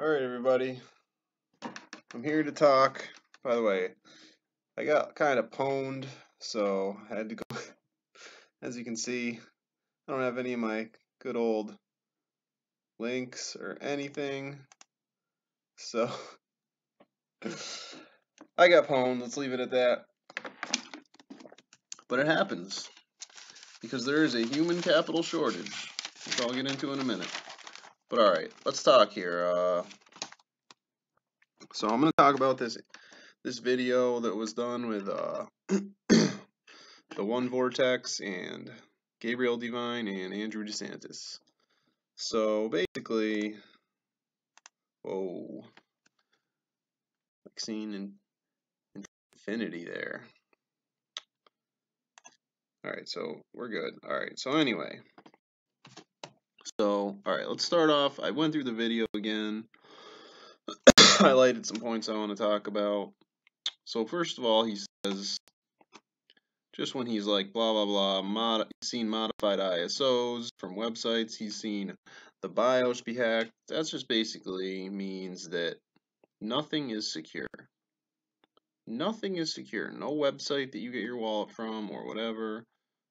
Alright, everybody. I'm here to talk. By the way, I got kind of pwned, so I had to go. As you can see, I don't have any of my good old links or anything. So, I got pwned. Let's leave it at that. But it happens. Because there is a human capital shortage, which I'll get into in a minute. But alright, let's talk here. So I'm going to talk about this video that was done with the one Vortex and Gabriel Divine and Andrew Desantis. So basically, whoa, like seen in infinity there. Alright, so we're good. Alright, so anyway. So, alright, let's start off. I went through the video again. Highlighted some points I want to talk about. So first of all, he says, just when he's like blah blah blah, he's seen modified ISOs from websites, he's seen the BIOS be hacked. That just basically means that nothing is secure. Nothing is secure. No website that you get your wallet from or whatever,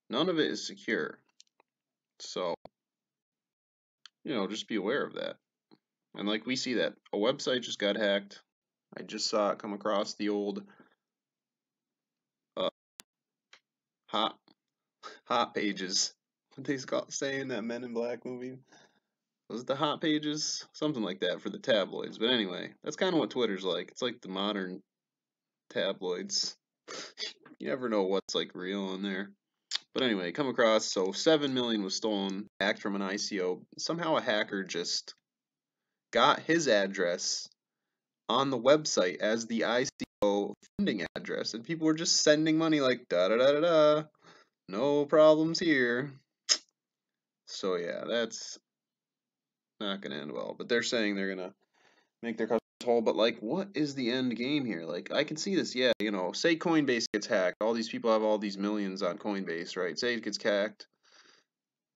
none of it is secure. So, just be aware of that. And like we see that a website just got hacked. I just saw it come across the old hot pages. What they say in that Men in Black movie? Was it the hot pages? Something like that for the tabloids. But anyway, that's kind of what Twitter's like. It's like the modern tabloids. You never know what's like real in there. But anyway, come across, so 7 million was stolen, hacked from an ICO. Somehow a hacker just got his address on the website as the ICO funding address, and people were just sending money like da da da da da. No problems here. So yeah, that's not gonna end well. But they're saying they're gonna make their customers whole. But like, what is the end game here? Like, I can see this. Yeah, say Coinbase gets hacked. All these people have all these millions on Coinbase, right? Say it gets hacked.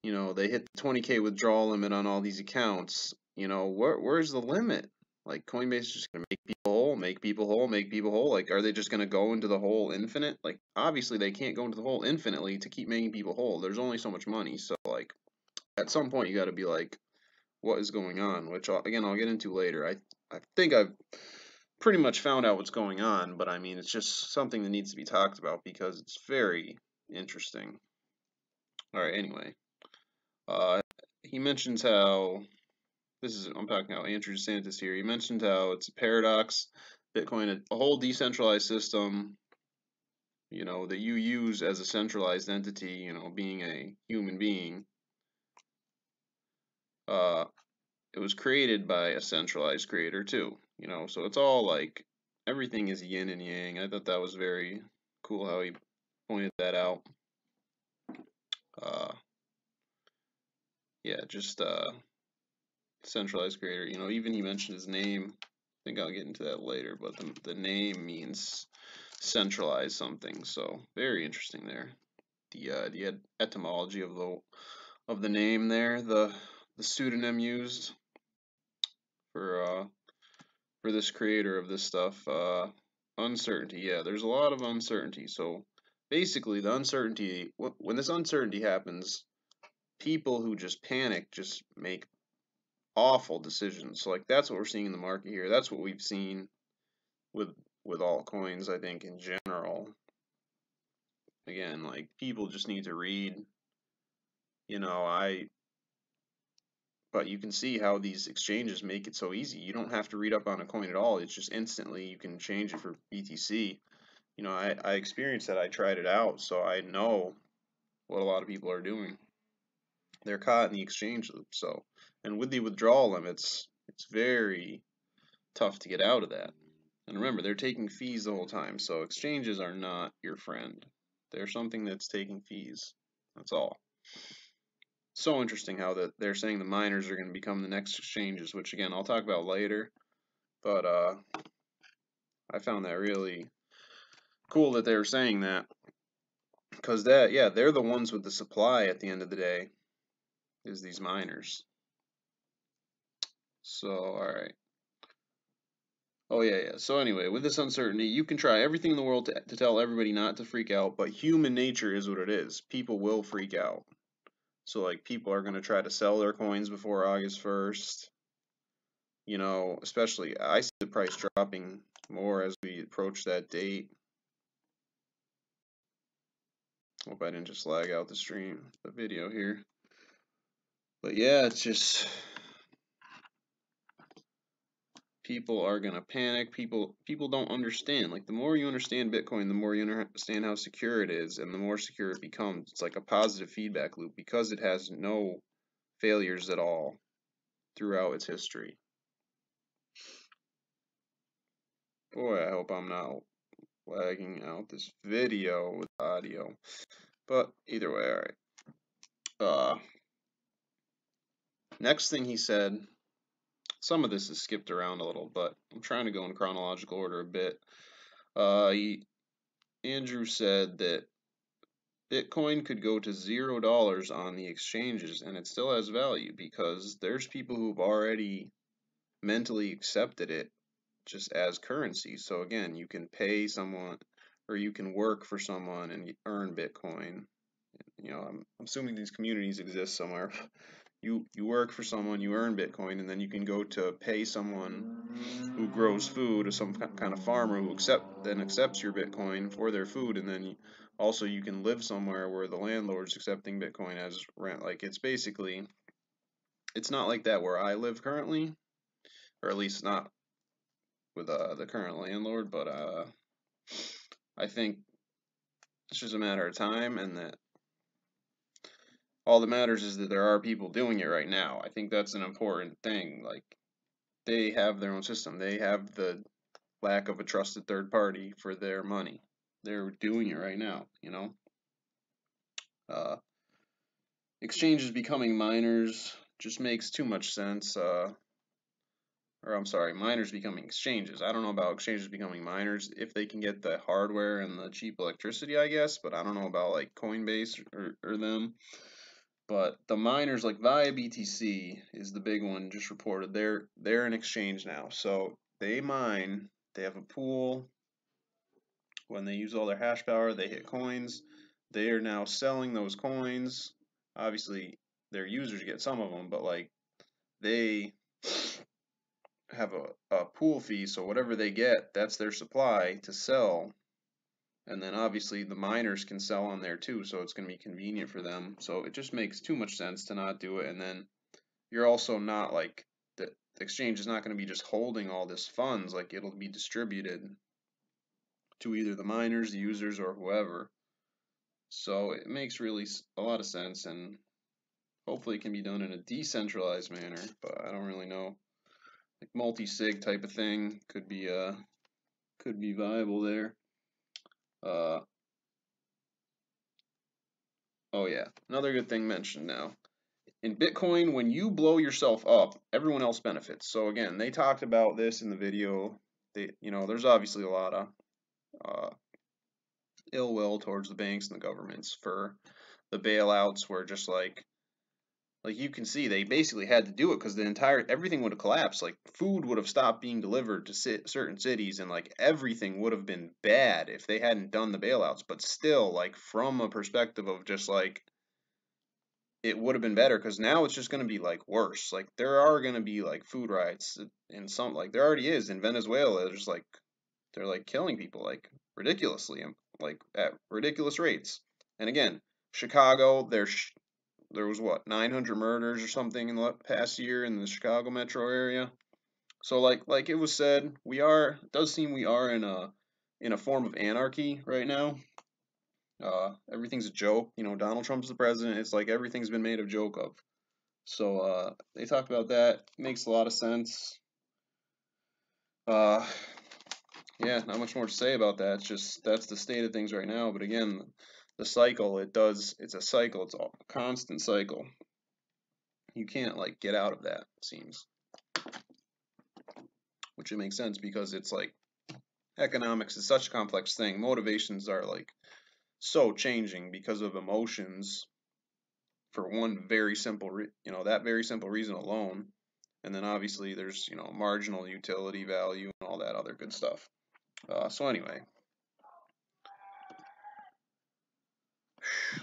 They hit the 20K withdrawal limit on all these accounts. Where's the limit? Like, Coinbase is just gonna make people whole, make people whole, make people whole. Like, are they just gonna go into the hole infinite? Like, obviously they can't go into the hole infinitely to keep making people whole. There's only so much money. So like, at some point you got to be like, what is going on? Which again I'll get into later. I think I've pretty much found out what's going on, but I mean it's just something that needs to be talked about because it's very interesting. All right. Anyway. He mentions how I'm talking about Andrew Desantis here. He mentioned how it's a paradox, Bitcoin, a whole decentralized system, that you use as a centralized entity, being a human being. It was created by a centralized creator too, so it's all like everything is yin and yang. I thought that was very cool how he pointed that out. Yeah, just centralized creator. Even he mentioned his name. I think I'll get into that later, but the name means centralize something. So very interesting there. The etymology of the name there, the pseudonym used for this creator of this stuff. Uncertainty. Yeah, there's a lot of uncertainty. So basically, the uncertainty, when this uncertainty happens, people who just panic just make awful decisions. So like that's what we're seeing in the market here. That's what we've seen with altcoins, I think, in general. Again, like people just need to read. But you can see how these exchanges make it so easy. You don't have to read up on a coin at all. It's just instantly you can change it for BTC. I experienced that. I tried it out, so I know what a lot of people are doing. They're caught in the exchange loop. So, and with the withdrawal limits, it's very tough to get out of that. And remember, they're taking fees the whole time. So exchanges are not your friend. They're something that's taking fees. That's all. So interesting how that they're saying the miners are going to become the next exchanges, which again I'll talk about later. But I found that really cool that they were saying that, because they're the ones with the supply at the end of the day, is these miners. So all right, Oh yeah. So anyway, with this uncertainty, you can try everything in the world to tell everybody not to freak out, but human nature is what it is. People will freak out. So like people are gonna try to sell their coins before August 1st. Especially I see the price dropping more as we approach that date. Hope I didn't just lag out the video here. But yeah, it's just people are gonna panic. People don't understand. Like the more you understand Bitcoin, the more you understand how secure it is, and the more secure it becomes. It's like a positive feedback loop because it has no failures at all throughout its history. Boy, I hope I'm not lagging out this video with audio. But either way, alright. Next thing he said, some of this is skipped around a little, but I'm trying to go in chronological order a bit. Andrew said that Bitcoin could go to $0 on the exchanges and it still has value because there's people who've already mentally accepted it just as currency. So again, you can pay someone or you can work for someone and earn Bitcoin. I'm assuming these communities exist somewhere. You work for someone, you earn Bitcoin, and then you can go to pay someone who grows food or some kind of farmer who accepts your Bitcoin for their food, and then also you can live somewhere where the landlord's accepting Bitcoin as rent. Like it's not like that where I live currently, or at least not with the current landlord, but I think it's just a matter of time, and that all that matters is that there are people doing it right now. I think that's an important thing. Like they have their own system. They have the lack of a trusted third party for their money. They're doing it right now, Uh, exchanges becoming miners just makes too much sense. Or I'm sorry, miners becoming exchanges. I don't know about exchanges becoming miners if they can get the hardware and the cheap electricity, I guess, but I don't know about like Coinbase or them. But the miners like Via BTC is the big one just reported. They're an exchange now. So they mine, they have a pool. When they use all their hash power, they hit coins. They are now selling those coins. Obviously, their users get some of them, but like they have a pool fee, so whatever they get, that's their supply to sell. And then obviously the miners can sell on there too, so it's going to be convenient for them. So it just makes too much sense to not do it. And then you're also not like the exchange is not going to be just holding all this funds, like it'll be distributed to either the miners, the users, or whoever. So it makes really a lot of sense, and hopefully it can be done in a decentralized manner. But I don't really know. Like multi-sig type of thing could be viable there. Uh, oh yeah, another good thing mentioned now. In Bitcoin, when you blow yourself up, everyone else benefits. So again, they talked about this in the video. There's obviously a lot of uh, ill will towards the banks and the governments for the bailouts, where just like you can see they basically had to do it because the entire everything would have collapsed. Like food would have stopped being delivered to certain cities, and like everything would have been bad if they hadn't done the bailouts. But still, like from a perspective of just like it would have been better because now it's just going to be like worse. Like there are going to be like food riots in some, like there already is in Venezuela. There's like they're like killing people like ridiculously, like at ridiculous rates. And again, Chicago, there was what 900 murders or something in the past year in the Chicago metro area. So like it was said, it does seem we are in a form of anarchy right now. Everything's a joke. Donald Trump's the president. It's like everything's been made a joke of. So they talked about that. Makes a lot of sense. Uh, yeah, not much more to say about that. It's just that's the state of things right now. But again, the cycle, it's a cycle. It's a constant cycle. You can't like get out of that, it seems. Which it makes sense because it's like economics is such a complex thing. Motivations are like so changing because of emotions for one very simple, that very simple reason alone. And then obviously there's, marginal utility value and all all that other good stuff. So anyway,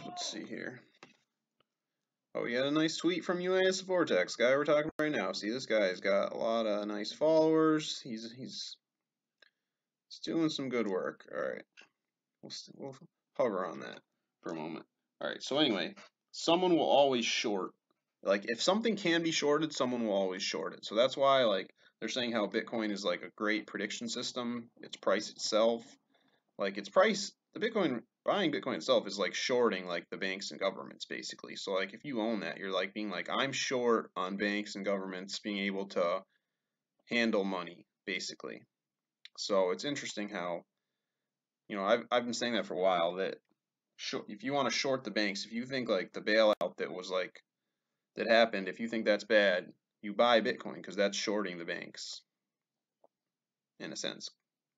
let's see here. Oh, we got a nice tweet from UAS Vortex, guy we're talking about right now. See, this guy's got a lot of nice followers. He's doing some good work. All right, we'll hover on that for a moment. All right, so anyway, someone will always short. Like, if something can be shorted, someone will always short it. So that's why, like, they're saying how Bitcoin is like a great prediction system. Its price itself, like its price, buying Bitcoin itself is like shorting like the banks and governments basically. So like if you own that, you're like being like, I'm short on banks and governments being able to handle money basically. So it's interesting how, I've been saying that for a while, that if you want to short the banks, if you think like the bailout that happened, if you think that's bad, you buy Bitcoin because that's shorting the banks in a sense.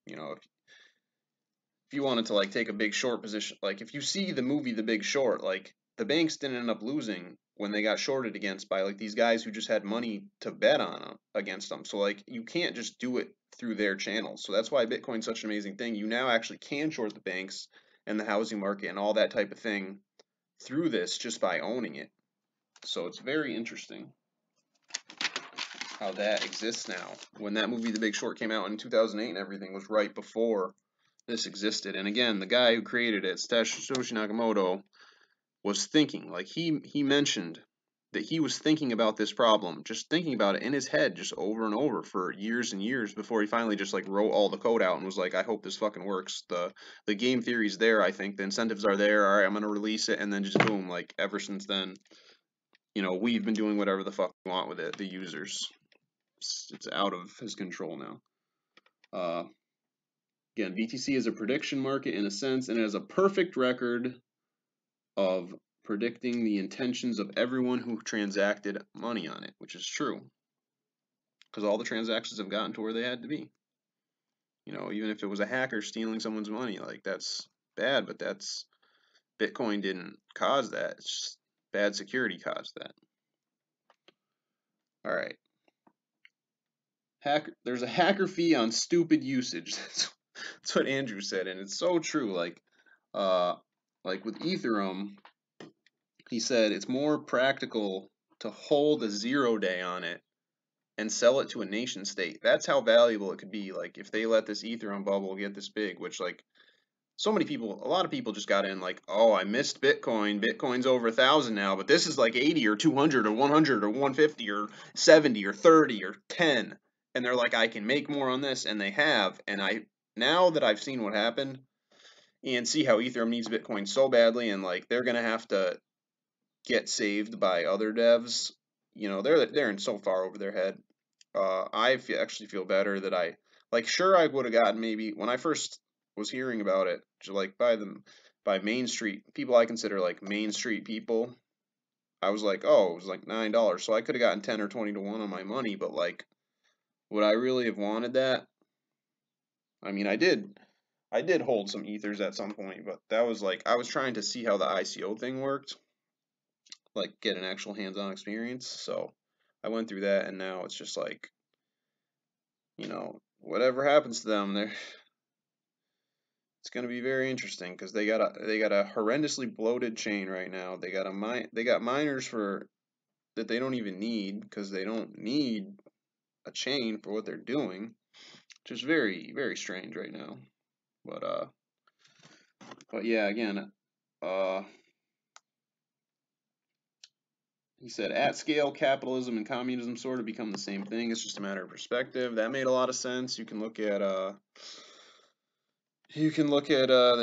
If you wanted to like take a big short position, like if you see the movie The Big Short, like the banks didn't end up losing when they got shorted against by like these guys who just had money to bet on them, against them. So like you can't just do it through their channels. So that's why Bitcoin's such an amazing thing. You now actually can short the banks and the housing market and all that type of thing through this just by owning it. So it's very interesting how that exists now. When that movie The Big Short came out in 2008 and everything was right before this existed. And again, the guy who created it, Satoshi Nakamoto, was thinking, like he mentioned that he was thinking about this problem, just thinking about it in his head just over and over for years and years before he finally just like wrote all the code out and was like, I hope this fucking works. The game theory's there, I think. The incentives are there. All right, I'm going to release it. And then just boom, like ever since then, we've been doing whatever the fuck we want with it, the users. It's out of his control now. Again, BTC is a prediction market in a sense, and it has a perfect record of predicting the intentions of everyone who transacted money on it, which is true. Because all the transactions have gotten to where they had to be. Even if it was a hacker stealing someone's money, like that's bad, but Bitcoin didn't cause that. It's just bad security caused that. All right. There's a hacker fee on stupid usage. That's what Andrew said, and it's so true. Like with Ethereum, he said it's more practical to hold a 0 day on it and sell it to a nation state. That's how valuable it could be. Like if they let this Ethereum bubble get this big, which like a lot of people just got in like, oh, I missed Bitcoin. Bitcoin's over 1,000 now, but this is like 80 or 200 or 100 or 150 or 70 or 30 or 10. And they're like, I can make more on this, and they have. And now that I've seen what happened and see how Ethereum needs Bitcoin so badly, and like they're gonna have to get saved by other devs, they're in so far over their head. Actually feel better that sure, I would have gotten maybe when I first was hearing about it, just like by Main Street people I consider like Main Street people. I was like, oh, it was like $9, so I could have gotten 10 or 20 to 1 on my money, but like, would I really have wanted that? I mean, I did hold some ethers at some point, but that was like I was trying to see how the ICO thing worked, like get an actual hands-on experience. So I went through that, and now it's just like, whatever happens to them, it's going to be very interesting because they got a horrendously bloated chain right now. They got miners that they don't even need because they don't need a chain for what they're doing, which is very, very strange right now. But yeah, again, he said at scale capitalism and communism sort of become the same thing. It's just a matter of perspective. That made a lot of sense. You can look at the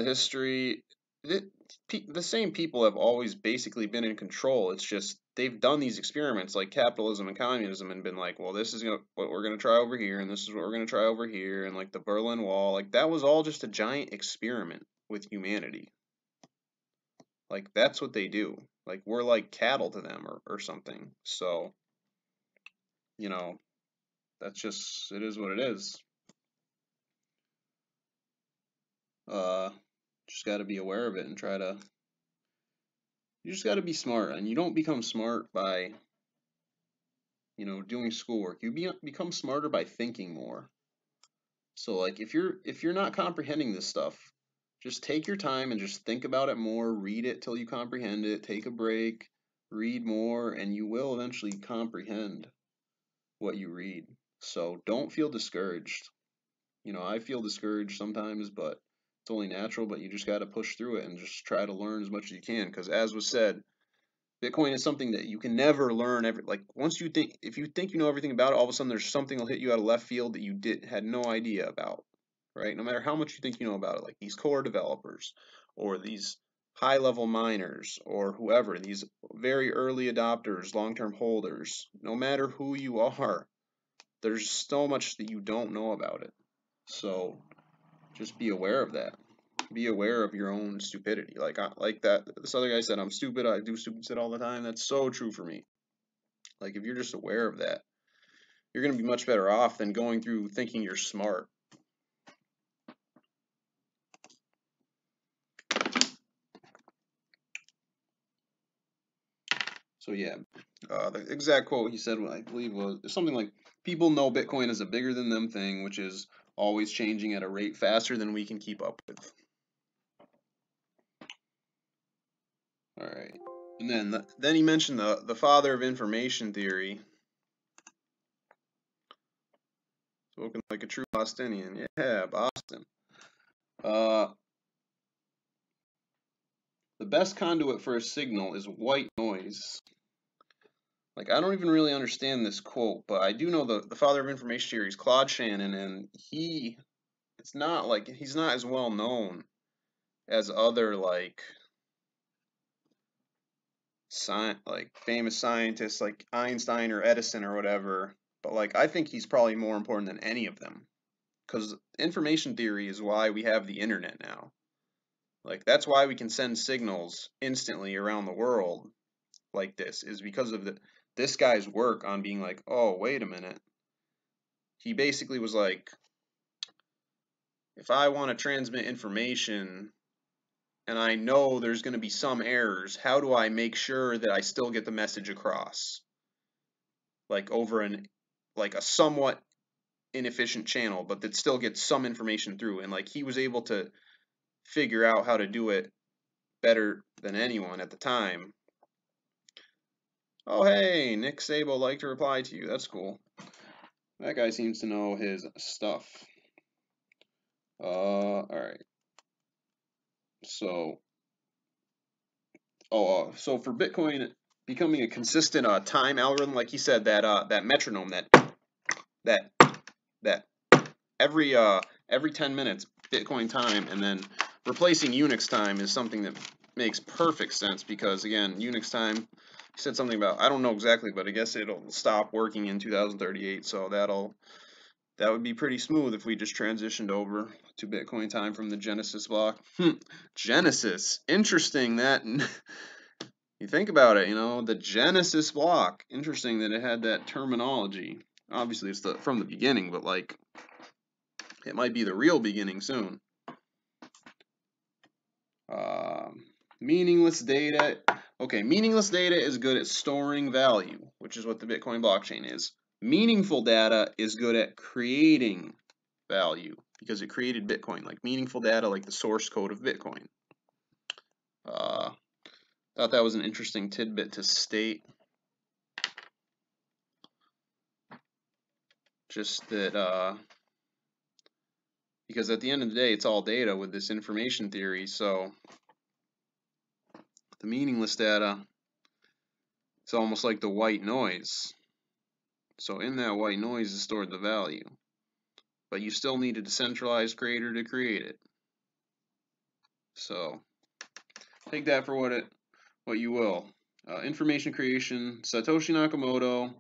history. The same people have always basically been in control. It's just they've done these experiments like capitalism and communism and been like, well, this is what we're gonna try over here, and this is what we're gonna try over here, and like the Berlin Wall, like that was all just a giant experiment with humanity. Like that's what they do. Like we're like cattle to them or something. So, that's just it is what it is. Just got to be aware of it and you just got to be smart, and you don't become smart by doing schoolwork. You become smarter by thinking more. So like if you're not comprehending this stuff, just take your time and just think about it more, read it till you comprehend it, take a break, read more, and you will eventually comprehend what you read. So don't feel discouraged. You know, I feel discouraged sometimes, but it's only natural, but you just got to push through it and just try to learn as much as you can because as was said, Bitcoin is something that you can never learn like once you think if you think you know everything about it, all of a sudden there's something that'll hit you out of left field that you had no idea about, right? No matter how much you think you know about it, like these core developers or these high level miners or whoever, these very early adopters, long-term holders, no matter who you are, there's so much that you don't know about it. So just be aware of that. Be aware of your own stupidity. Like that this other guy said, I'm stupid, I do stupid shit all the time. That's so true for me. Like if you're just aware of that, you're gonna be much better off than going through thinking you're smart. So yeah, the exact quote he said, I believe, was something like, "People know Bitcoin is a bigger than them thing, which is always changing at a rate faster than we can keep up with." All right, and then he mentioned the father of information theory, spoken like a true Bostonian. Yeah, Boston. Uh, the best conduit for a signal is white noise. Like, I don't even really understand this quote, but I do know the father of information theory is Claude Shannon, and it's not like he's not as well known as other like famous scientists like Einstein or Edison or whatever. But like, I think he's probably more important than any of them because information theory is why we have the internet now. Like, that's why we can send signals instantly around the world like this, is because of this guy's work on being like, oh, wait a minute. He basically was like, if I want to transmit information and I know there's going to be some errors, how do I make sure that I still get the message across? Like over like a somewhat inefficient channel, but that still gets some information through. And like he was able to figure out how to do it better than anyone at the time. Oh hey, Nick Sabo liked to reply to you. That's cool. That guy seems to know his stuff. Alright. So so for Bitcoin becoming a consistent time algorithm, like he said, that metronome, that every 10 minutes Bitcoin time, and then replacing Unix time is something that makes perfect sense because again, Unix time, he said something about, I don't know exactly, but I guess it'll stop working in 2038, so that would be pretty smooth if we just transitioned over to Bitcoin time from the Genesis block. Genesis, interesting that. You think about it, you know, the Genesis block. Interesting that it had that terminology. Obviously, it's from the beginning, but like, it might be the real beginning soon. Meaningless data. Okay, meaningless data is good at storing value, which is what the Bitcoin blockchain is. Meaningful data is good at creating value because it created Bitcoin. Like meaningful data, like the source code of Bitcoin. Thought that was an interesting tidbit to state. Just that, because at the end of the day, it's all data with this information theory. So the meaningless data, it's almost like the white noise. So in that white noise is stored the value, but you still need a decentralized creator to create it. So take that for what you will. Information creation, Satoshi Nakamoto.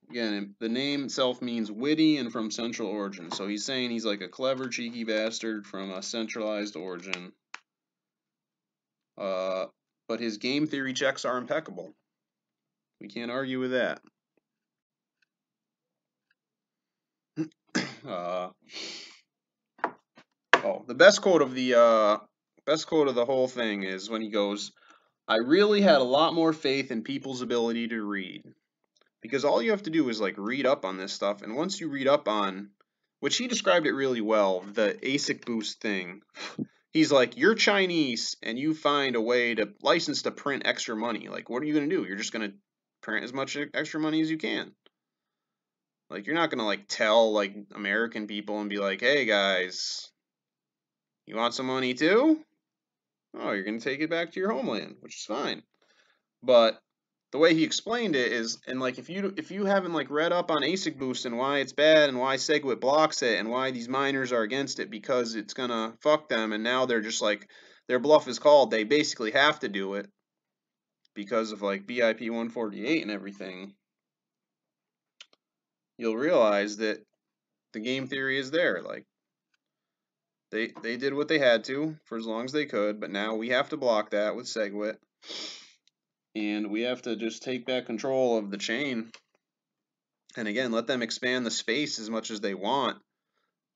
Again, the name itself means witty and from central origin. So he's saying he's like a clever, cheeky bastard from a centralized origin. But his game theory checks are impeccable. We can't argue with that. The best quote of the whole thing is when he goes, "I really had a lot more faith in people's ability to read." Because all you have to do is like read up on this stuff, and once you read up on which he described it really well, the ASIC boost thing. He's like, you're Chinese and you find a way to license to print extra money. Like, what are you going to do? You're just going to print as much extra money as you can. Like, you're not going to, like, tell, like, American people and be like, hey, guys, you want some money too? Oh, you're going to take it back to your homeland, which is fine. But the way he explained it is, and like if you haven't like read up on ASIC boost and why it's bad and why SegWit blocks it and why these miners are against it because it's gonna fuck them, and now they're just like their bluff is called. They basically have to do it because of like BIP 148 and everything. You'll realize that the game theory is there. Like they did what they had to for as long as they could, but now we have to block that with SegWit. And we have to just take back control of the chain. And again, let them expand the space as much as they want.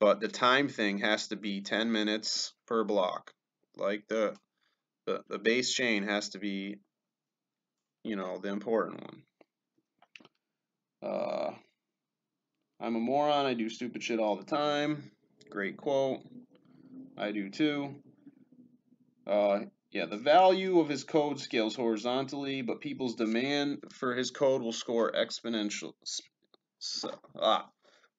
But the time thing has to be 10 minutes per block. Like the base chain has to be, you know, the important one. I'm a moron. I do stupid shit all the time. Great quote. I do too. Yeah, the value of his code scales horizontally, but people's demand for his code will score exponential.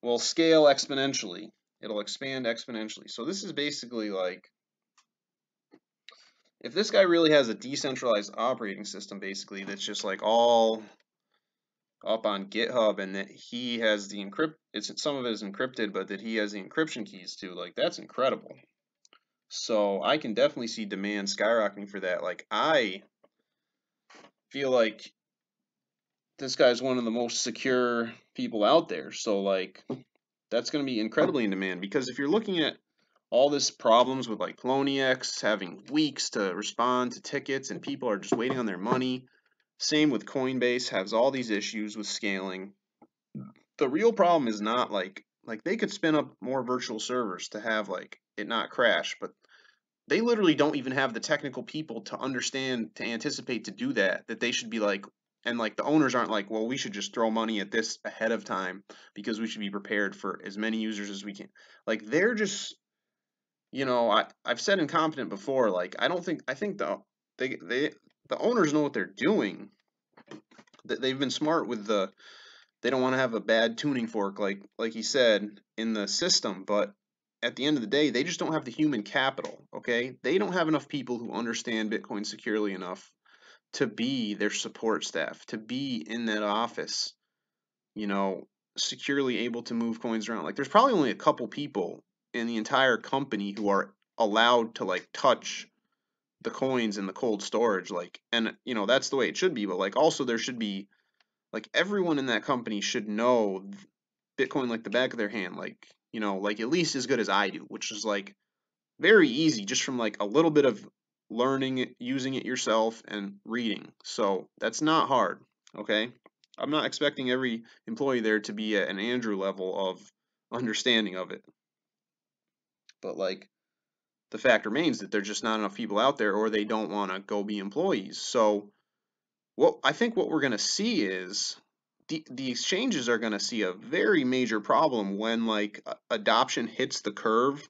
Will scale exponentially. It'll expand exponentially. So this is basically like, if this guy really has a decentralized operating system, basically, that's just like all up on GitHub, and that he has the some of it is encrypted, but that he has the encryption keys too, like that's incredible. So I can definitely see demand skyrocketing for that. Like, I feel like this guy's one of the most secure people out there. So like, that's going to be incredibly in demand, because if you're looking at all this problems with like Poloniex having weeks to respond to tickets and people are just waiting on their money. Same with Coinbase, has all these issues with scaling. The real problem is not like they could spin up more virtual servers to have like it not crash, but they literally don't even have the technical people to understand, to anticipate, to do that they should be like, and like the owners aren't like, well, we should just throw money at this ahead of time because we should be prepared for as many users as we can. Like, they're just, you know, I've said incompetent before. Like, I think the owners know what they're doing. They've been smart with they don't want to have a bad tuning fork, like he said, in the system, but at the end of the day, they just don't have the human capital, okay? They don't have enough people who understand Bitcoin securely enough to be their support staff, to be in that office, you know, securely able to move coins around. Like, there's probably only a couple people in the entire company who are allowed to like touch the coins in the cold storage, like, and you know, that's the way it should be, but like also there should be like everyone in that company should know Bitcoin like the back of their hand, like, you know, like at least as good as I do, which is like very easy just from like a little bit of learning it, using it yourself, and reading. So that's not hard, okay? I'm not expecting every employee there to be at an Andrew level of understanding of it. But like, the fact remains that there's just not enough people out there, or they don't want to go be employees. So I think what we're going to see is the exchanges are going to see a very major problem when like adoption hits the curve,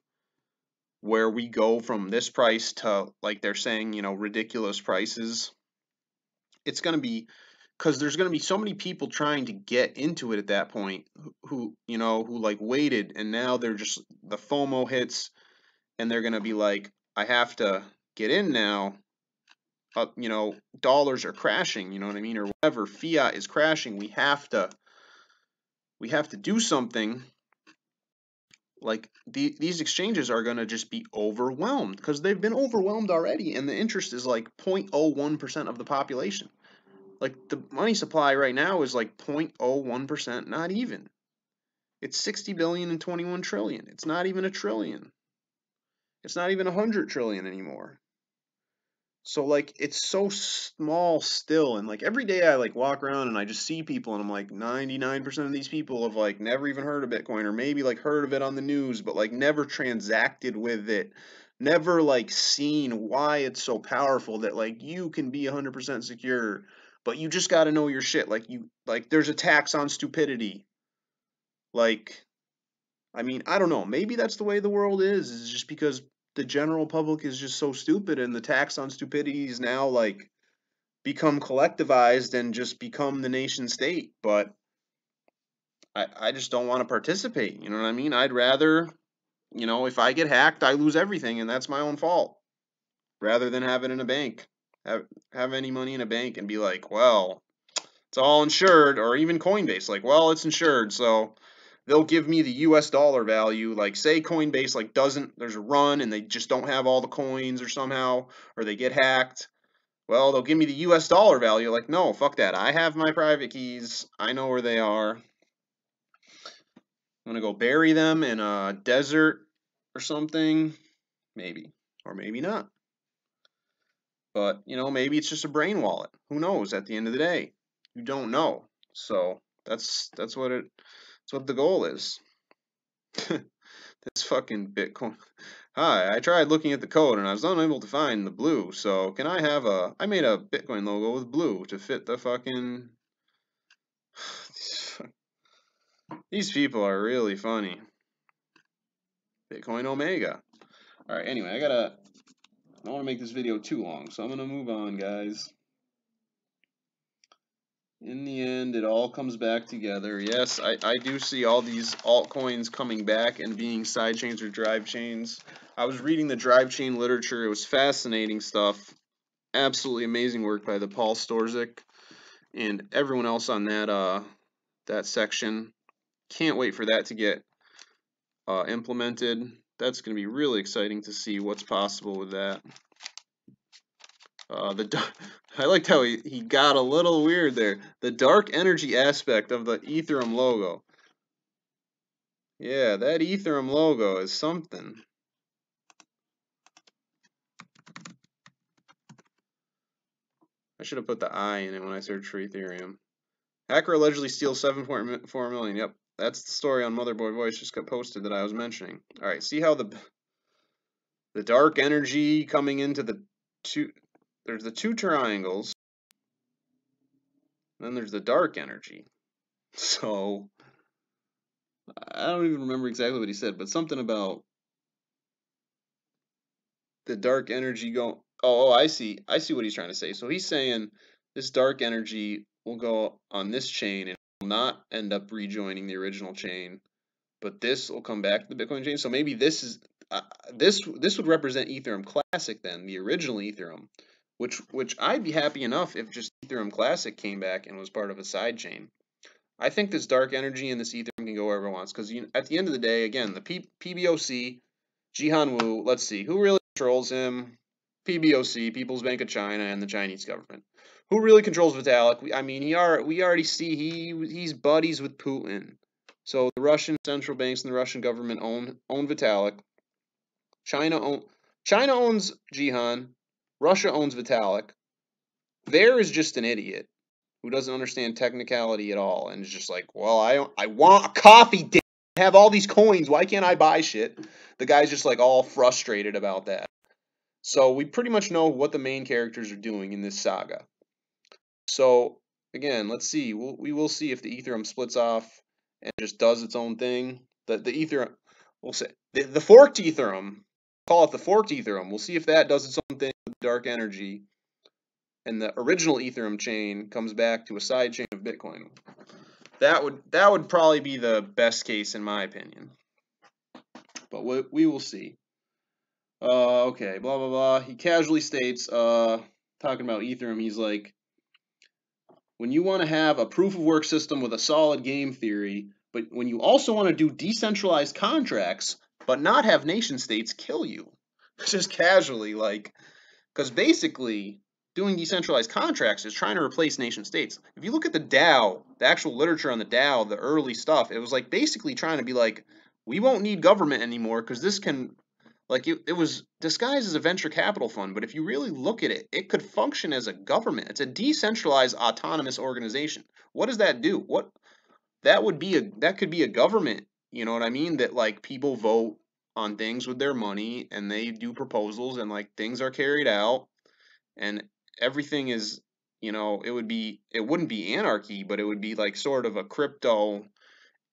where we go from this price to, like they're saying, you know, ridiculous prices. It's going to be because there's going to be so many people trying to get into it at that point who, you know, who like waited, and now they're just, the FOMO hits, and they're going to be like, I have to get in now. You know, dollars are crashing, you know what I mean, or whatever, fiat is crashing. We have to do something. Like, these exchanges are going to just be overwhelmed because they've been overwhelmed already, and the interest is like 0.01% of the population. Like, the money supply right now is like 0.01%, not even. It's 60 billion and 21 trillion. It's not even a trillion. It's not even 100 trillion anymore. So like, it's so small still, and like every day I like walk around and I just see people, and I'm like, 99% of these people have like never even heard of Bitcoin, or maybe like heard of it on the news, but like never transacted with it, never like seen why it's so powerful, that like you can be 100% secure, but you just got to know your shit. Like, there's a tax on stupidity. Like, I mean, I don't know. Maybe that's the way the world is just because the general public is just so stupid and the tax on stupidity is now like become collectivized and just become the nation state. But I just don't want to participate. You know what I mean? I'd rather, if I get hacked, I lose everything and that's my own fault rather than have it in a bank. Have any money in a bank and be like, well, it's all insured, or even Coinbase, like, well, it's insured, so they'll give me the US dollar value. Like, say Coinbase like doesn't, there's a run and they just don't have all the coins or somehow, or they get hacked. Well, they'll give me the US dollar value. Like, no, fuck that. I have my private keys. I know where they are. I'm gonna go bury them in a desert or something. Maybe. Or maybe not. But, maybe it's just a brain wallet. Who knows at the end of the day? You don't know. So that's what the goal is. This fucking Bitcoin. Hi, I tried looking at the code and I was unable to find the blue. So can I have I made a Bitcoin logo with blue to fit the fucking. These people are really funny. Bitcoin Omega. All right. Anyway, I don't want to make this video too long, so I'm gonna move on, guys. In the end, it all comes back together. Yes, I do see all these altcoins coming back and being side chains or drive chains. I was reading the drive chain literature. It was fascinating stuff. Absolutely amazing work by the Paul Storzik and everyone else on that section. Can't wait for that to get implemented. That's going to be really exciting to see what's possible with that. I liked how he got a little weird there. The dark energy aspect of the Ethereum logo. Yeah, that Ethereum logo is something. I should have put the I in it when I searched for Ethereum. Hacker allegedly steals 7.4 million. Yep, that's the story on Motherboard Voice just got posted that I was mentioning. All right, see how the dark energy coming into the two. There's the two triangles. Then there's the dark energy. So I don't even remember exactly what he said, but something about the dark energy going. Oh, I see. I see what he's trying to say. So he's saying this dark energy will go on this chain and will not end up rejoining the original chain, but this will come back to the Bitcoin chain. So maybe this is this would represent Ethereum Classic then, the original Ethereum, which I'd be happy enough if just Ethereum Classic came back and was part of a side chain. I think this dark energy and this Ethereum can go wherever it wants because at the end of the day, again, the PBOC, Jihan Wu, let's see, who really controls him? PBOC, People's Bank of China, and the Chinese government. Who really controls Vitalik? We already see he's buddies with Putin. So the Russian central banks and the Russian government own Vitalik. China owns Jihan. Russia owns Vitalik. There is just an idiot who doesn't understand technicality at all and is just like, well, I want a coffee. I have all these coins. Why can't I buy shit? The guy's just like all frustrated about that. So we pretty much know what the main characters are doing in this saga. So again, let's see. We will see if the Ethereum splits off and just does its own thing. The Ethereum, we'll say the forked Ethereum. Call it the forked Ethereum. We'll see if that does its own thing with dark energy, and the original Ethereum chain comes back to a side chain of Bitcoin. That would probably be the best case in my opinion. But we will see. Okay, blah blah blah. He casually states, talking about Ethereum, he's like, when you want to have a proof of work system with a solid game theory, but when you also want to do decentralized contracts, but not have nation states kill you, just casually, like, because basically doing decentralized contracts is trying to replace nation states. If you look at the DAO, the actual literature on the DAO, the early stuff, it was like basically trying to be like, we won't need government anymore because this can, like, it was disguised as a venture capital fund, but if you really look at it, it could function as a government. It's a decentralized autonomous organization. What does that do? That could be a government, you know what I mean? That like people vote on things with their money and they do proposals and like things are carried out and everything is, it wouldn't be anarchy, but it would be like sort of a crypto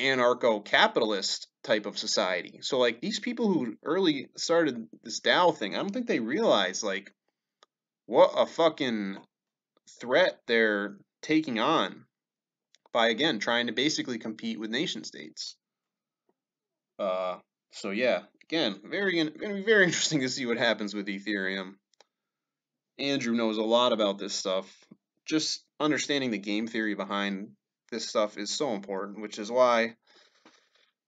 anarcho-capitalist type of society. So like these people who early started this DAO thing, I don't think they realize like what a fucking threat they're taking on by again trying to basically compete with nation states. So yeah, again, gonna be very interesting to see what happens with Ethereum. Andrew knows a lot about this stuff. Just understanding the game theory behind this stuff is so important, which is why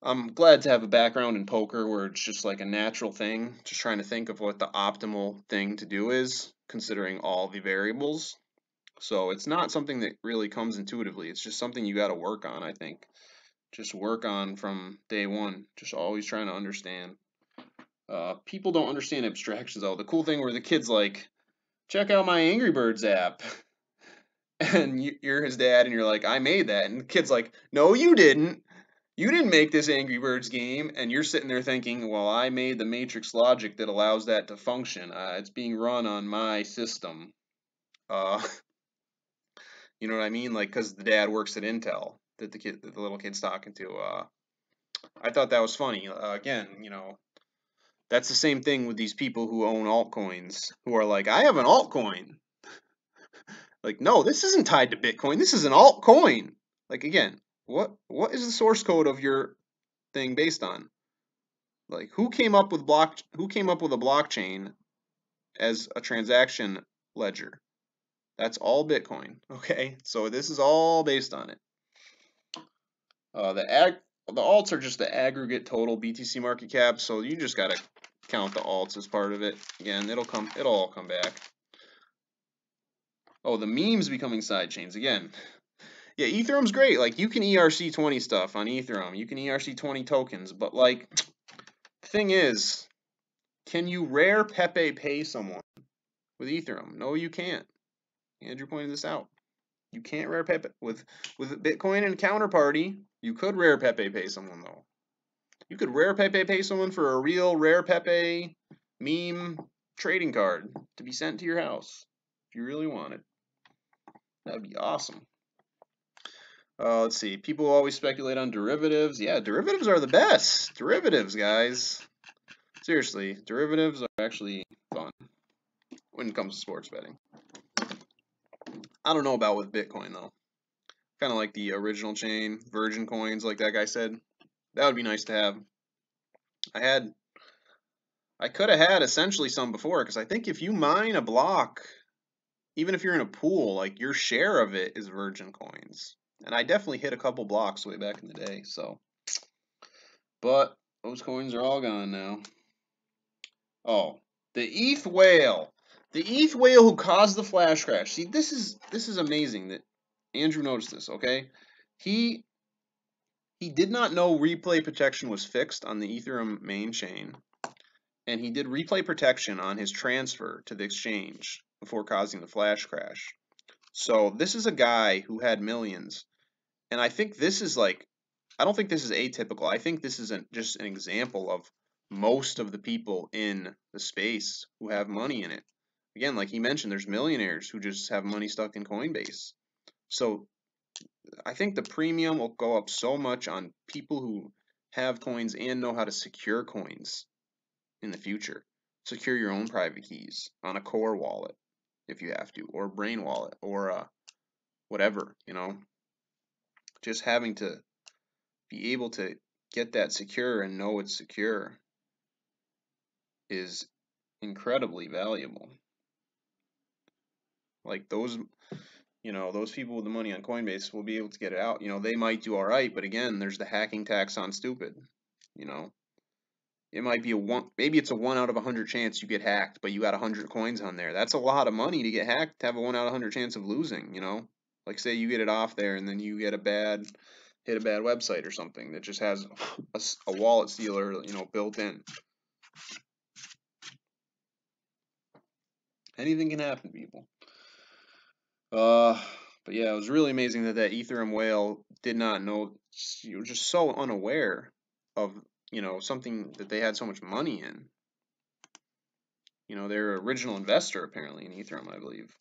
I'm glad to have a background in poker where it's just like a natural thing, just trying to think of what the optimal thing to do is, considering all the variables. So it's not something that really comes intuitively. It's just something you got to work on, I think. Just work on from day one. Just always trying to understand. People don't understand abstractions, though. The cool thing where the kid's like, check out my Angry Birds app. And you're his dad, and you're like, I made that. And the kid's like, no, you didn't. You didn't make this Angry Birds game. And you're sitting there thinking, well, I made the matrix logic that allows that to function. It's being run on my system. You know what I mean? Like, because the dad works at Intel that the little kid's talking to. I thought that was funny. Again, that's the same thing with these people who own altcoins who are like, I have an altcoin. Like, no, this isn't tied to Bitcoin. This is an altcoin. Like, again, what is the source code of your thing based on? Like, who came up with a blockchain as a transaction ledger? That's all Bitcoin. Okay, so this is all based on it. The alts are just the aggregate total BTC market cap, so you just gotta count the alts as part of it. Again, it'll all come back. Oh, the memes becoming sidechains again. Yeah, Ethereum's great. Like you can ERC20 stuff on Ethereum. You can ERC20 tokens, but like the thing is, can you rare Pepe pay someone with Ethereum? No, you can't. Andrew pointed this out. You can't rare Pepe with Bitcoin and counterparty. You could rare Pepe pay someone though. You could rare Pepe pay someone for a real rare Pepe meme trading card to be sent to your house if you really wanted. That'd be awesome. Let's see. People always speculate on derivatives. Yeah, derivatives are the best. Derivatives, guys. Seriously, derivatives are actually fun when it comes to sports betting. I don't know about with Bitcoin though. Kind of like the original chain, Virgin coins, like that guy said. That would be nice to have. I could have had essentially some before, because I think if you mine a block, even if you're in a pool, like your share of it is Virgin coins. And I definitely hit a couple blocks way back in the day, so. But those coins are all gone now. Oh, the ETH whale. The ETH whale who caused the flash crash. See, this is amazing that Andrew noticed this, okay? He did not know replay protection was fixed on the Ethereum main chain. And he did replay protection on his transfer to the exchange before causing the flash crash. So this is a guy who had millions. And I think this is like, I don't think this is atypical. I think this is just an example of most of the people in the space who have money in it. Again, like he mentioned, there's millionaires who just have money stuck in Coinbase. So I think the premium will go up so much on people who have coins and know how to secure coins in the future. Secure your own private keys on a core wallet if you have to, or a brain wallet, or whatever, Just having to be able to get that secure and know it's secure is incredibly valuable. Like those people with the money on Coinbase will be able to get it out. They might do all right, but again, there's the hacking tax on stupid. It might be maybe it's a 1 out of 100 chance you get hacked, but you got 100 coins on there. That's a lot of money to get hacked to have a 1 out of 100 chance of losing, Like say you get it off there and then you get hit a bad website or something that just has a wallet stealer, built in. Anything can happen, people. But yeah, it was really amazing that Ethereum whale did not know. You were just so unaware of something that they had so much money in. Their original investor apparently in Ethereum, I believe.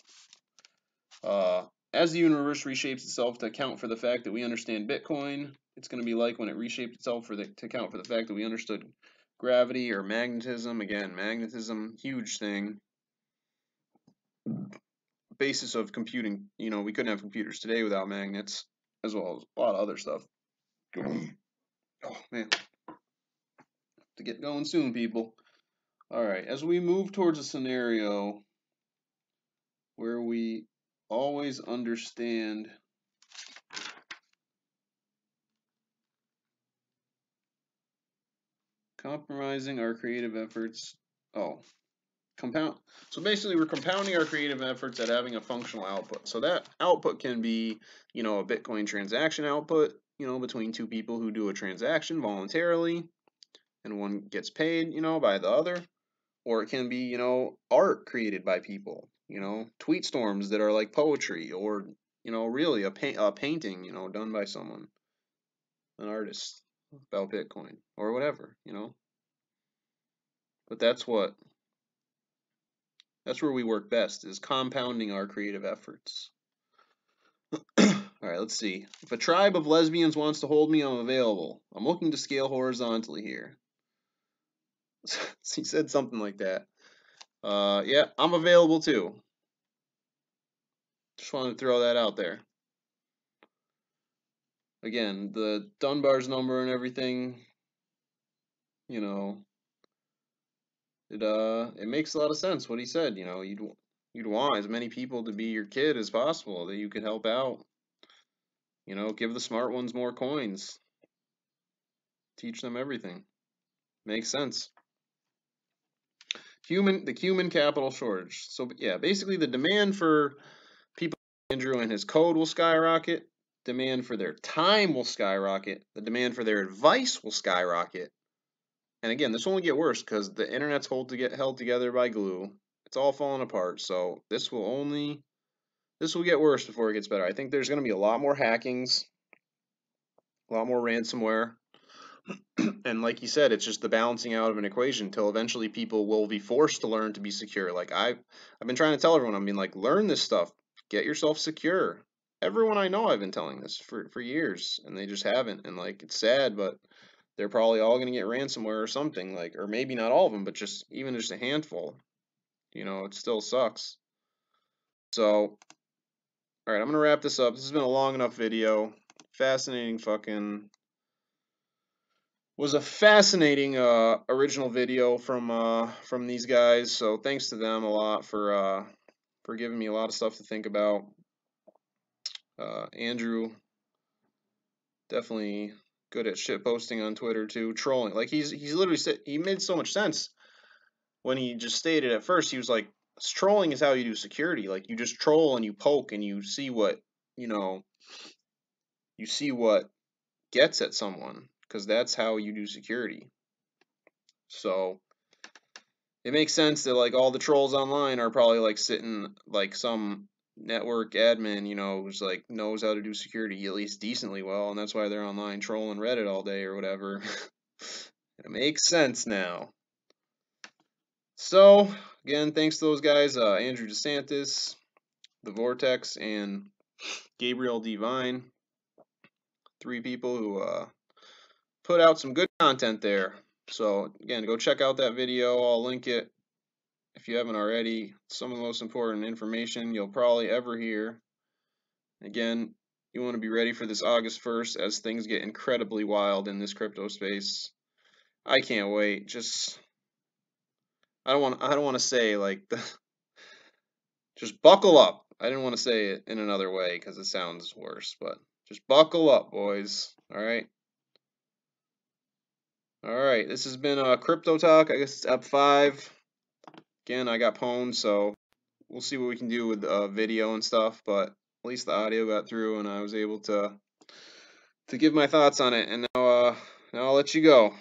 As the universe reshapes itself to account for the fact that we understand Bitcoin, it's going to be like when it reshaped itself to account for the fact that we understood gravity or magnetism. Again, magnetism, huge thing. Basis of computing. You know, we couldn't have computers today without magnets, as well as a lot of other stuff. Oh man, to get going soon, people. All right, as we move towards a scenario where we always understand compromising our creative efforts. Oh, compound. So basically, we're compounding our creative efforts at having a functional output. So that output can be, you know, a Bitcoin transaction output, you know, between two people who do a transaction voluntarily, and one gets paid, you know, by the other. Or it can be, you know, art created by people, you know, tweet storms that are like poetry, or, you know, really a painting, you know, done by someone, an artist about Bitcoin or whatever, you know. But that's where we work best, is compounding our creative efforts. All right, let's see. If a tribe of lesbians wants to hold me, I'm available. I'm looking to scale horizontally here. He said something like that. Yeah, I'm available too. Just wanted to throw that out there. Again, the Dunbar's number and everything, you know, it makes a lot of sense what he said. You know, you'd want as many people to be your kid as possible that you could help out. You know, give the smart ones more coins. Teach them everything. Makes sense. The human capital shortage. So yeah, basically the demand for people like Andrew and his code will skyrocket. Demand for their time will skyrocket. The demand for their advice will skyrocket. And again, this will only get worse because the internet's held together by glue. It's all falling apart. So this will get worse before it gets better. I think there's going to be a lot more hackings, a lot more ransomware. And like you said, it's just the balancing out of an equation until eventually people will be forced to learn to be secure. Like I've been trying to tell everyone, I mean, like, learn this stuff, get yourself secure. Everyone I know, I've been telling this for years, and they just haven't. And like, it's sad, but they're probably all going to get ransomware or something, like, or maybe not all of them, but just a handful. You know, it still sucks. So, all right, I'm going to wrap this up. This has been a long enough video. Fascinating was a fascinating original video from these guys. So thanks to them a lot for giving me a lot of stuff to think about. Andrew, definitely good at shit posting on Twitter too, trolling. Like he's literally said, he made so much sense when he just stated at first. He was like, trolling is how you do security. Like, you just troll and you poke and you see what, you know, gets at someone, because that's how you do security. So it makes sense that like all the trolls online are probably like sitting like some network admin, you know, who's like knows how to do security at least decently well, and that's why they're online trolling Reddit all day or whatever. It makes sense now. So again, thanks to those guys, Andrew Desantis, the Vortex, and Gabriel Divine. 3 people who put out some good content there. So again, go check out that video. I'll link it if you haven't already. Some of the most important information you'll probably ever hear. Again, you want to be ready for this August 1st as things get incredibly wild in this crypto space. I can't wait. Just I don't want to say like just buckle up. I didn't want to say it in another way because it sounds worse, but just buckle up, boys. All right. All right. This has been Crypto Talk. I guess it's up 5. Again, I got pwned, so we'll see what we can do with video and stuff, but at least the audio got through and I was able to give my thoughts on it. And now I'll let you go.